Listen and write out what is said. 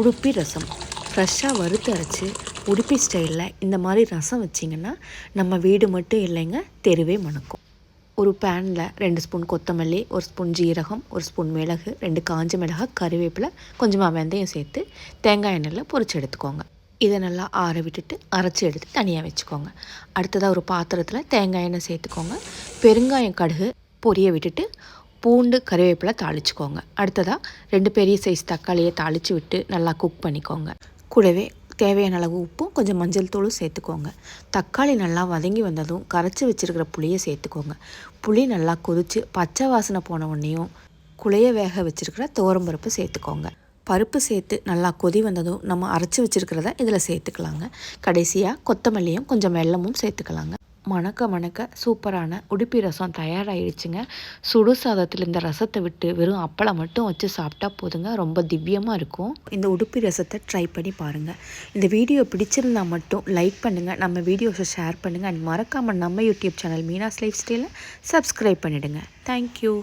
உடுப்பி ரசம் ஃப்ரெஷ்ஷாக வறுத்து அரைச்சி உடுப்பி ஸ்டைலில் இந்த மாதிரி ரசம் வச்சிங்கன்னா நம்ம வீடு மட்டும் இல்லைங்க, தெருவே மணக்கும். ஒரு பேனில் 2 ஸ்பூன் கொத்தமல்லி, 1 ஸ்பூன் ஜீரகம், 1 ஸ்பூன் மிளகு, 2 காஞ்ச மிளகாய், கருவேப்பிலை, கொஞ்சமாக வெந்தயம் சேர்த்து தேங்காய் எண்ணெயில் பொரிச்சு எடுத்துக்கோங்க. இதை நல்லா ஆற விட்டுட்டு அரைச்சி எடுத்து தனியாக வச்சுக்கோங்க. அடுத்ததாக ஒரு பாத்திரத்தில் தேங்காய் எண்ணெய் சேர்த்துக்கோங்க. பெருங்காயம், கடுகு பொரிய விட்டுட்டு பூண்டு, கருவேப்பிலை தாளிச்சுக்கோங்க. அடுத்ததாக 2 பெரிய சைஸ் தக்காளியை தாளித்து விட்டு நல்லா குக் பண்ணிக்கோங்க. கூடவே தேவையான அளவு உப்பும் கொஞ்சம் மஞ்சள் தூளும் சேர்த்துக்கோங்க. தக்காளி நல்லா வதங்கி வந்ததும் கரைச்சி வச்சுருக்கிற புளியை சேர்த்துக்கோங்க. புளி நல்லா கொதித்து பச்சை வாசனை போன உடனேயும் குழைய வேக வச்சுருக்கிற துவரம்பருப்பு சேர்த்துக்கோங்க. பருப்பு சேர்த்து நல்லா கொதி வந்ததும் நம்ம அரைச்சி வச்சுருக்கிறத இதில் சேர்த்துக்கலாங்க. கடைசியாக கொத்தமல்லியும் கொஞ்சம் வெல்லமும் சேர்த்துக்கலாங்க. மணக்க மணக்க சூப்பரான உடுப்பி ரசம் தயாராகிடுச்சுங்க. சுடு சாதத்தில் இந்த ரசத்தை விட்டு வெறும் அப்பளம் மட்டும் வச்சு சாப்பிட்டா போதுங்க, ரொம்ப திவ்யமாக இருக்கும். இந்த உடுப்பி ரசத்தை ட்ரை பண்ணி பாருங்கள். இந்த வீடியோ பிடிச்சிருந்தா மட்டும் லைக் பண்ணுங்கள், நம்ம வீடியோஸை ஷேர் பண்ணுங்கள், அண்ட் மறக்காமல் நம்ம யூடியூப் சேனல் மீனாஸ் லைஃப் ஸ்டைலை சப்ஸ்கிரைப் பண்ணிவிடுங்க. தேங்க்யூ.